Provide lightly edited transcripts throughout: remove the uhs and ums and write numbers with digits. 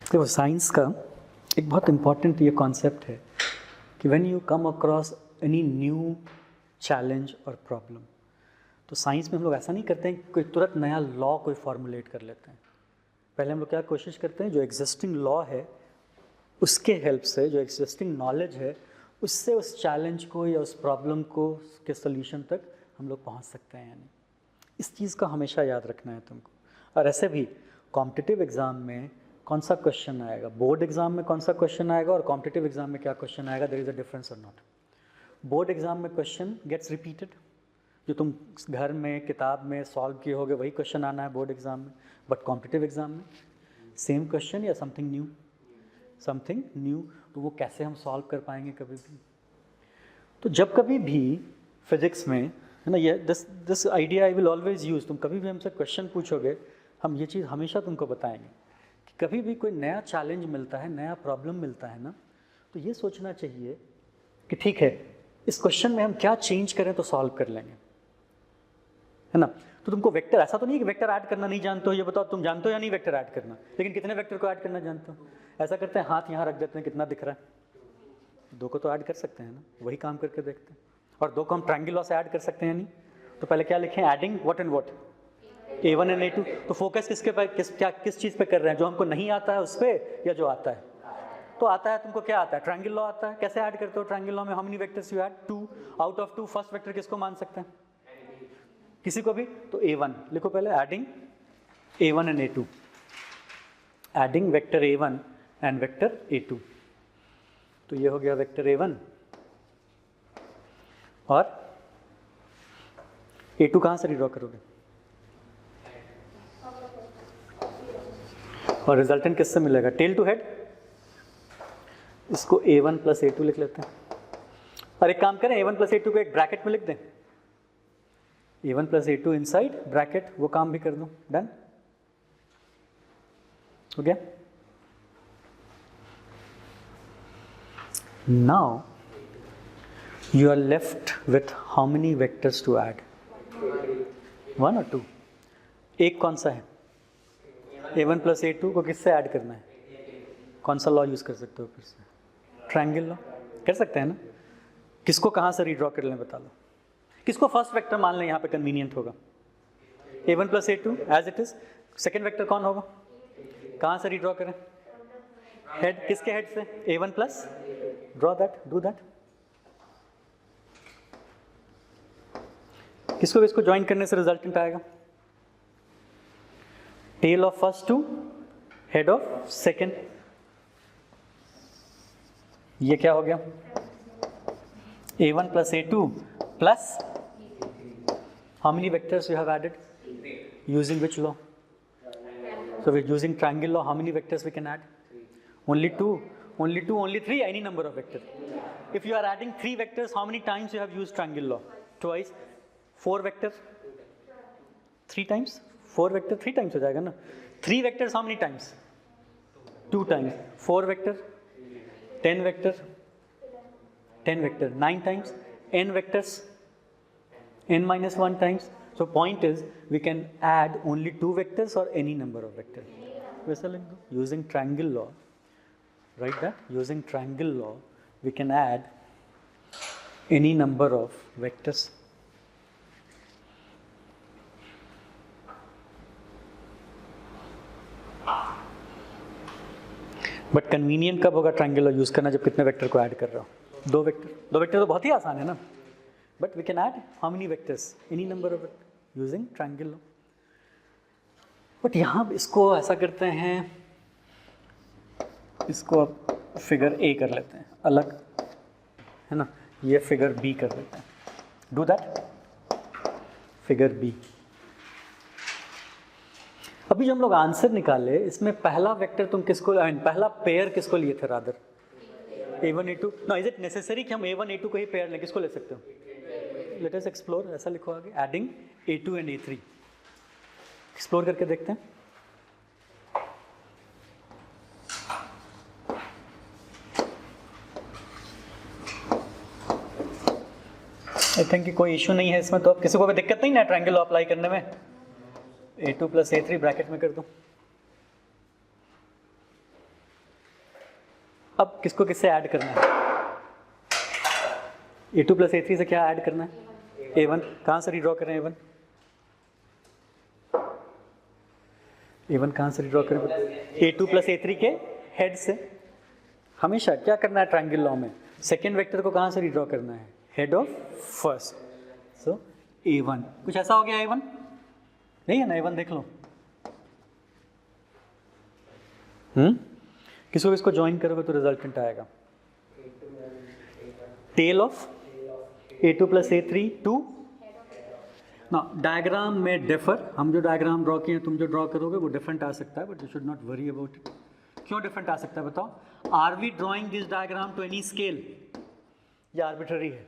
देखो साइंस का एक बहुत इम्पॉर्टेंट ये कॉन्सेप्ट है कि when you come across any new challenge और प्रॉब्लम, तो साइंस में हम लोग ऐसा नहीं करते हैं कि कोई तुरंत नया लॉ कोई फॉर्मुलेट कर लेते हैं। पहले हम लोग क्या कोशिश करते हैं, जो एग्जिस्टिंग लॉ है उसके हेल्प से, जो एग्जिस्टिंग नॉलेज है उससे उस चैलेंज को या उस प्रॉब्लम को के सोल्यूशन तक हम लोग पहुंच सकते हैं। यानी इस चीज़ का हमेशा याद रखना है तुमको। और ऐसे भी कॉम्पिटिटिव एग्ज़ाम में कौन सा क्वेश्चन आएगा, बोर्ड एग्ज़ाम में कौन सा क्वेश्चन आएगा और कॉम्पिटिटिव एग्ज़ाम में क्या क्वेश्चन आएगा, देयर इज़ अ डिफरेंस और नॉट। बोर्ड एग्ज़ाम में क्वेश्चन गेट्स रिपीटेड, जो तुम घर में किताब में सॉल्व किए होगे वही क्वेश्चन आना है बोर्ड एग्ज़ाम में। बट कॉम्पिटिटिव एग्ज़ाम में सेम क्वेश्चन या समथिंग न्यू, तो वो कैसे हम सॉल्व कर पाएंगे कभी भी। तो जब कभी भी फिजिक्स में, है ना, ये this idea I will always use, तुम कभी भी हमसे क्वेश्चन पूछोगे हम ये चीज़ हमेशा तुमको बताएंगे कि कभी भी कोई नया चैलेंज मिलता है, नया प्रॉब्लम मिलता है ना, तो ये सोचना चाहिए कि ठीक है इस क्वेश्चन में हम क्या चेंज करें तो सॉल्व कर लेंगे, है ना। तो तुमको वेक्टर, ऐसा तो नहीं कि वेक्टर ऐड करना नहीं जानते हो, ये बताओ तुम जानते हो या नहीं वेक्टर ऐड करना, लेकिन कितने वेक्टर को ऐड करना जानते हो। ऐसा करते हैं हाथ यहाँ रख देते हैं, कितना दिख रहा है, 2 को तो ऐड कर सकते हैं ना, वही काम करके देखते हैं। और 2 को हम ट्रायंगल लॉ से ऐड कर सकते हैं नहीं, तो पहले क्या लिखें, adding what and what, A1 and A2। तो फोकस किसके पर, किस चीज़ पे कर रहे हैं, जो हमको नहीं आता है उस पर या जो आता है। तो आता है तुमको, क्या आता है, ट्रायंगल लॉ आता है। कैसे ऐड करते हो ट्रायंगल लॉ में, how many vectors you add, 2 out of 2 first vector किसको मान सकते हैं, किसी को भी, तो A1 लिखो पहले, adding A1 and A2, adding vector A1 and vector A2। तो ये हो गया वेक्टर A1 और A2 कहाँ से रिड्रॉ करोगे, और रिजल्टेंट किससे मिलेगा, टेल टू हेड। इसको A1 प्लस A2 लिख लेते हैं, और एक काम करें A1 प्लस A2 को एक ब्रैकेट में लिख दें, A1 plus A2 inside bracket, वो काम भी कर दूं, डन हो गया। Now you are left with how many vectors to add, 1 और 2। एक कौन सा है, A1 प्लस A2 को किससे ऐड करना है, कौन सा लॉ यूज़ कर सकते हो, फिर से ट्रायंगल लॉ कर सकते हैं ना। किसको कहाँ से रीड्रॉ कर लें बता लो, किसको फर्स्ट वेक्टर मान लें यहाँ पे कन्वीनियंट होगा, A1 plus A2 as it is. Second vector कौन होगा, कहाँ से रीड्रॉ करें, हेड, किसके हेड से, A1 plus, draw that, do that. किसको किसको ज्वाइन करने से रिजल्टेंट आएगा, tail of first to head of second. ये क्या हो गया, A1 plus A2 plus how many vectors you have added, using which law, so we're using triangle law, how many vectors we can add, only 2, only 3, any number of vectors. If you are adding 3 vectors, how many times you have used triangle law, twice. 4 vectors, 3 times, 4 vector 3 times हो जाएगा ना। 3 vectors how many times, 2 times, 4 vector 10 vector, 10 vector 9 times, n vectors n minus 1 times. So point is we can add only 2 vectors or any number of vectors. वैसा लिख दो, using triangle law, write that, using triangle law we can add any number of vectors. But convenient कब होगा triangle law use करना, जब कितने vector को add कर रहा हो, 2 वेक्टर तो बहुत ही आसान है ना। But we can add how many vectors, any number of vector using triangle law. But यहाँ इसको ऐसा करते हैं, इसको अब फिगर A कर लेते हैं अलग, है ना, ये फिगर B कर लेते हैं, डू दैट, फिगर B। अभी जो हम लोग आंसर निकाले इसमें पहला वेक्टर तुम किसको, पहला पेयर किसको लिए थे, rather A1 A2। No, is it necessary कि हम A1 A2 को ही पेयर लें, किसको ले सकते हो, लेट अस एक्सप्लोर, ऐसा लिखो आगे, adding A2 and A3, explore करके देखते हैं। आई थिंक कि कोई इशू नहीं है इसमें, तो अब किसी को भी दिक्कत नहीं ना ट्रायंगल लॉ अप्लाई करने में। A2 प्लस A3 ब्रैकेट में कर दूं, अब किसको किससे ऐड करना है? A2 प्लस A3 से क्या ऐड करना है? A1। कहाँ से रिड्रॉ करें A1? A1 कहाँ से रिड्रॉ करें? A2 प्लस A3 के हेड से। हमेशा क्या करना है ट्रायंगल लॉ में? सेकेंड वेक्टर को कहाँ से रिड्रॉ करना है? Head of first. So A1 कुछ ऐसा हो गया A1? नहीं है ना A1, देख लो। किसको किसको ज्वाइन करोगे तो रिजल्टेंट आएगा? Tail of A2 plus A3 to ना। डायग्राम में डिफर, हम जो डायग्राम ड्रॉ किए तुम जो ड्रॉ करोगे वो डिफरेंट आ सकता है, but you should not worry about it. क्यों डिफरेंट आ सकता है बताओ? Are we drawing this diagram to any scale? या आर्बिट्ररी है?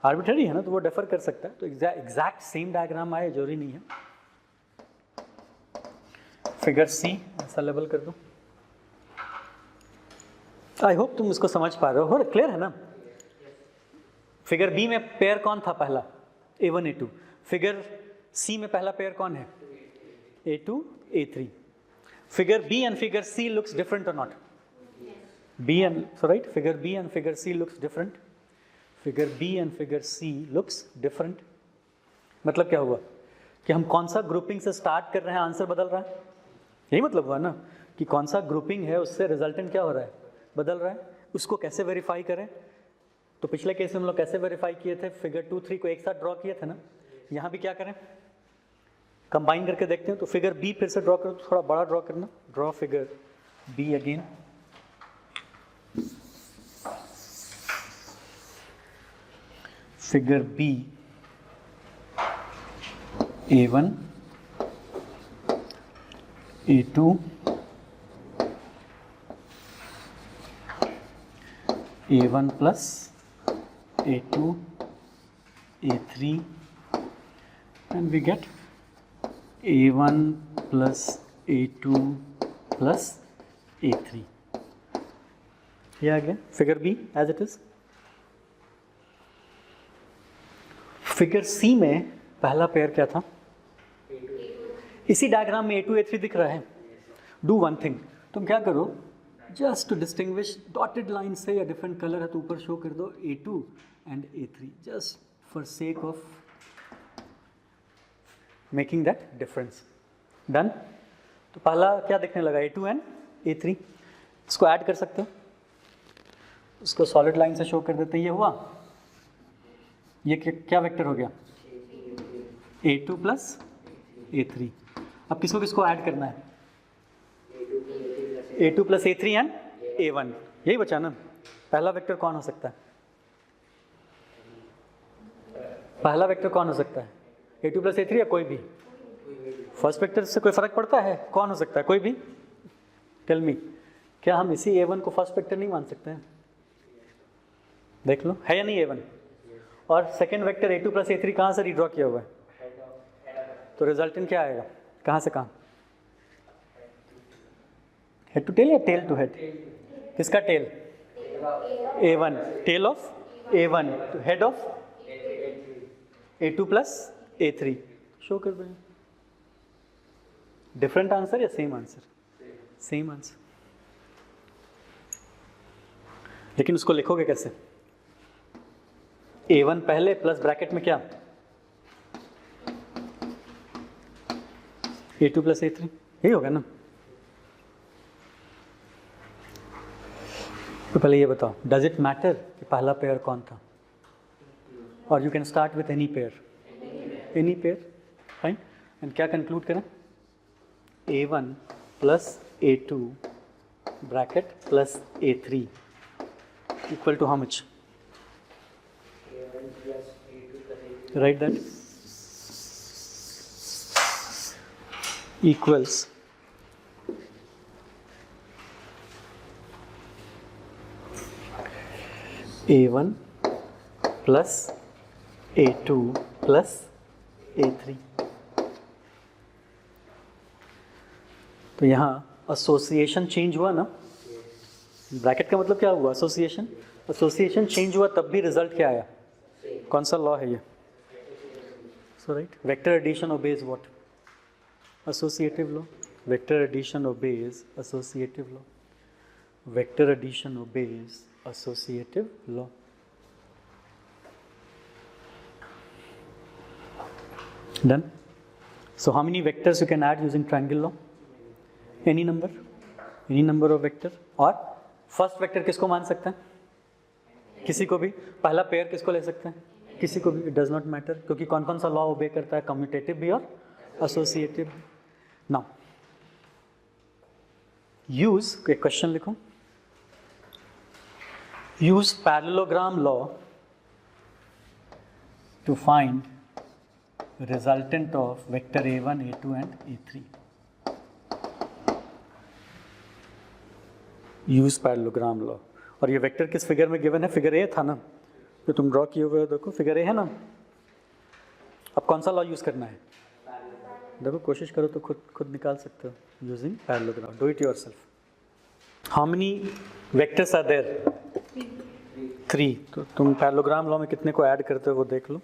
आर्बिट्ररी है ना, तो वो डिफर कर सकता है। तो एग्जैक्ट सेम डायग्राम आए जरूरी नहीं है। फिगर सी ऐसा लेबल कर दो। आई होप तुम इसको समझ पा रहे हो, क्लियर है ना? फिगर बी में पेयर कौन था पहला? A1 A2। फिगर सी में पहला पेयर कौन है? A2 A3। Figure B and figure C looks different और not? B and so right, figure B and figure C looks different. Figure B and figure C looks different. मतलब क्या हुआ कि हम कौन सा ग्रुपिंग से स्टार्ट कर रहे हैं, आंसर बदल रहा है। यही मतलब हुआ ना कि कौन सा ग्रुपिंग है उससे रिजल्टेंट क्या हो रहा है, बदल रहा है। उसको कैसे वेरीफाई करें? तो पिछले केस में हम लोग कैसे वेरीफाई किए थे? फिगर 2 3 को एक साथ ड्रॉ किए थे ना। यहाँ भी क्या करें, कंबाइन करके देखते हैं। तो फिगर बी फिर से ड्रॉ करो, तो थोड़ा बड़ा ड्रॉ करना। Draw figure B again. Figure B A1 A2 A1 plus A2 A3 and we get A1 plus A2 plus A3। ये आ गया figure B as it is. Figure C में पहला पेयर क्या था? इसी डायग्राम में A2 A3 दिख रहा है। डू वन थिंग, तुम क्या करो, just to distinguish dotted line से या डिफरेंट कलर है तो ऊपर शो कर दो A2 and A3, just for sake of making that difference. Done. तो पहला क्या दिखने लगा? A2 and A3। इसको ऐड कर सकते हो, उसको सॉलिड लाइन से शो कर देते हैं। ये हुआ, ये क्या वेक्टर हो गया? A2 plus A3। अब किसको किसको ऐड करना है? A2 plus A3 and A1। यही बचा ना। पहला वेक्टर कौन हो सकता है? पहला वेक्टर कौन हो सकता है? A2 प्लस A3 या कोई भी? फर्स्ट वेक्टर से कोई फर्क पड़ता है? कौन हो सकता है? कोई भी। टेल मी, क्या हम इसी A1 को फर्स्ट वेक्टर नहीं मान सकते हैं? देख लो, है या नहीं A1? और second vector A2 plus A3 कहाँ से रिड्रॉ किया हुआ है? तो रिजल्टेंट क्या आएगा? कहाँ से कहाँ? हेड टू टेल या टेल टू हेड? किसका tail? A1। Tail of A1 तो head of A2 plus A3 show कर दें। डिफरेंट आंसर या सेम आंसर? Same answer. लेकिन उसको लिखोगे कैसे? A1 पहले प्लस ब्रैकेट में क्या? A2 प्लस A3, यही होगा ना। तो पहले ये बताओ, डज इट मैटर कि पहला पेयर कौन था? और you can start with any pair, any pair, fine. And क्या कंक्लूड करें? A1 plus A2 bracket plus A3 equal to how much? Write that equals A1 plus A2 plus A3। तो यहाँ association change हुआ ना। Bracket का मतलब क्या हुआ? एसोसिएशन। एसोसिएशन चेंज हुआ तब भी रिजल्ट क्या आया? कौन सा लॉ है ये? So right, vector addition obeys what? Associative law. Vector addition obeys associative law. vector addition obeys associative law. Done. So how many vectors you can add using triangle law? Any number of vector. और first vector किसको मान सकते हैं? किसी को भी. पहला pair किसको ले सकते हैं? किसी को भी. इट डज नॉट मैटर, क्योंकि कौन कौन सा लॉ ओबे करता है? कम्यूटेटिव भी और एसोसिएटिव. नाउ यूज, एक क्वेश्चन लिखो. Use parallelogram law to find resultant of vector a1, a2 and a3. Use parallelogram law. और ये वेक्टर किस फिगर में गिवन है? फिगर ए था ना, जो तुम ड्रॉ किए हुए हो. देखो फिगर ए है ना. अब कौन सा लॉ यूज करना है? देखो कोशिश करो तो खुद निकाल सकते हो using parallelogram. Do it yourself. How many vectors are there? 3. तो तुम पैरेललोग्राम लॉ में कितने को ऐड करते हो वो देख लो.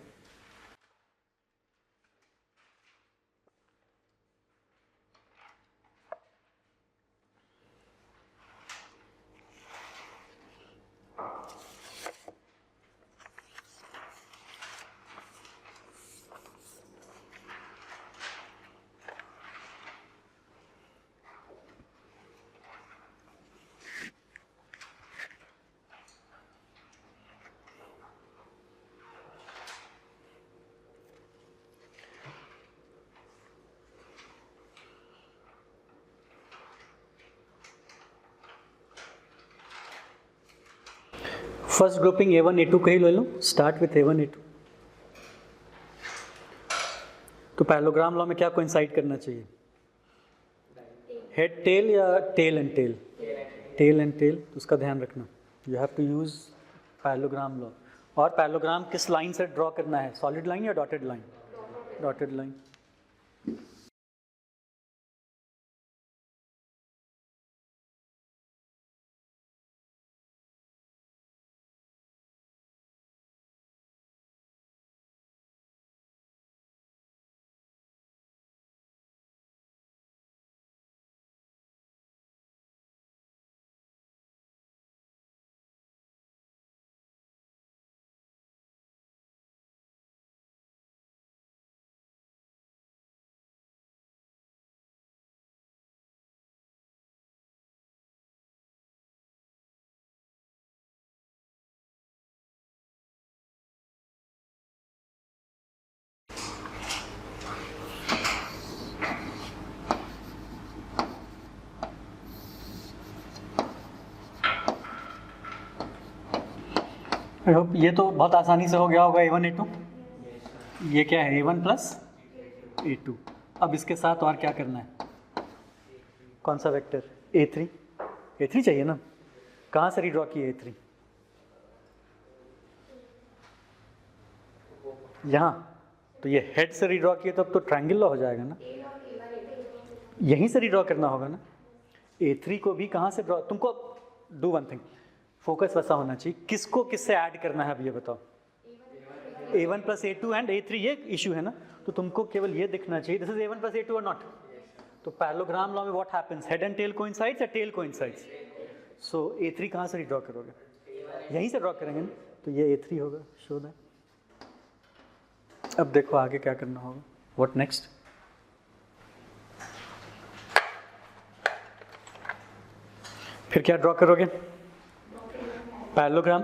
फर्स्ट ग्रुपिंग a1 a2 कहीं ले लो. Start with a1 a2. तो पैरेललोग्राम लॉ में क्या कोइंसाइड करना चाहिए? हेड टेल या tail and tail? Tail and tail. तो उसका ध्यान रखना. You have to use parallelogram law. और पैरेललोग्राम किस लाइन से ड्रॉ करना है? सॉलिड लाइन या dotted line? Dotted line. I hope ये तो बहुत आसानी से हो गया होगा. a1 a2. ये क्या है? a1 plus a2. अब इसके साथ और क्या करना है? कौन सा वेक्टर? a3. a3 चाहिए ना. कहाँ से रीड्रॉ किए a3? यहाँ. तो ये हेड से रीड्रॉ किए तो अब तो ट्रायंगल लॉ हो जाएगा ना. यहीं से रीड्रॉ करना होगा ना. a3 को भी कहाँ से ड्रॉ? तुमको डू वन थिंग, फोकस वैसा होना चाहिए. किसको किससे ऐड करना है अब ये बताओ. a1 plus a2 and a3. ये इशू है ना. तो तुमको केवल ये दिखना चाहिए this is a1 plus a2 और नॉट. तो पैरेललोग्राम लॉ में what happens? Head and tail coincides या टेल कोइंसाइड्स? सो a3 कहाँ से ड्रॉ करोगे? यहीं से ड्रॉ करेंगे ना. तो ये a3 होगा. Show that. अब देखो आगे क्या करना होगा. What next? फिर क्या ड्रॉ करोगे? पैरेललोग्राम.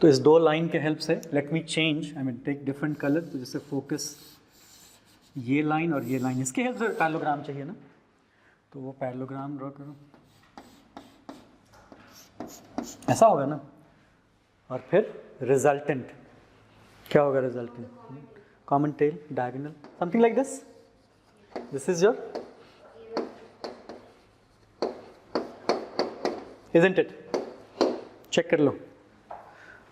तो इस दो लाइन के हेल्प से let me change, I mean take different colour. तो जैसे फोकस ये लाइन और ये लाइन, इसके हेल्प से पैरेललोग्राम चाहिए ना. तो वो पैरेललोग्राम ड्रॉ करो. ऐसा होगा ना. और फिर रिजल्टेंट क्या होगा? Resultant common tail diagonal something like this. This is your, isn't it? Check कर लो.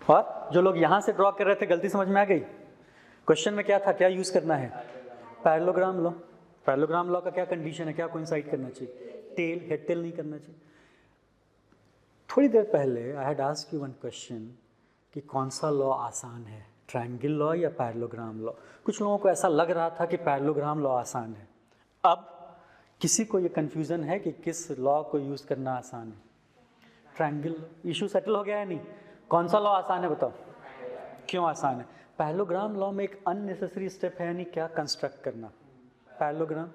और जो लोग यहाँ से ड्रॉ कर रहे थे गलती समझ में आ गई? क्वेश्चन में क्या था? क्या यूज करना है? Parallelogram law. पैरेललोग्राम लॉ का क्या कंडीशन है? क्या कोइंसाइड करना चाहिए? टेल. हेड टेल नहीं करना चाहिए. थोड़ी देर पहले I had asked you one question कि कौन सा लॉ आसान है, ट्रायंगल लॉ या पैरेललोग्राम लॉ. कुछ लोगों को ऐसा लग रहा था कि पैरेललोग्राम लॉ आसान है. अब किसी को ये कन्फ्यूज़न है कि किस लॉ को यूज़ करना आसान है? ट्रायंगल इशू सेटल हो गया है नहीं? कौन सा लॉ आसान है बताओ? क्यों आसान है? पैरेललोग्राम लॉ में एक अननेसेसरी स्टेप है, यानी क्या? कंस्ट्रक्ट करना। पैरेललोग्राम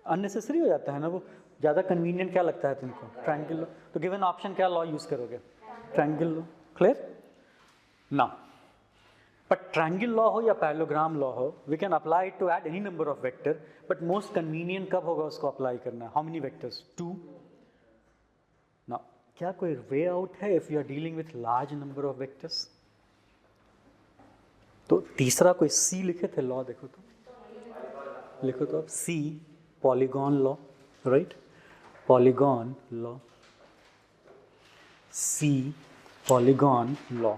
अननेसेसरी हो जाता है ना, वो ज़्यादा कन्वीनियंट क्या लगता है तुमको? Triangle law. तो गिवन ऑप्शन क्या लॉ यूज़ करोगे? Triangle law. क्लियर ना? बट ट्रायंगल लॉ हो या पैरेललोग्राम लॉ हो, we can apply it to add any number of vector, but most convenient कब होगा उसको अप्लाई करना? How many vectors? 2 ना। क्या कोई वे आउट है if you are dealing with large number of vectors? तो तीसरा कोई सी लिखे थे लॉ, देखो तो, लिखो तो आप C, polygon law, right? Polygon law, C polygon law.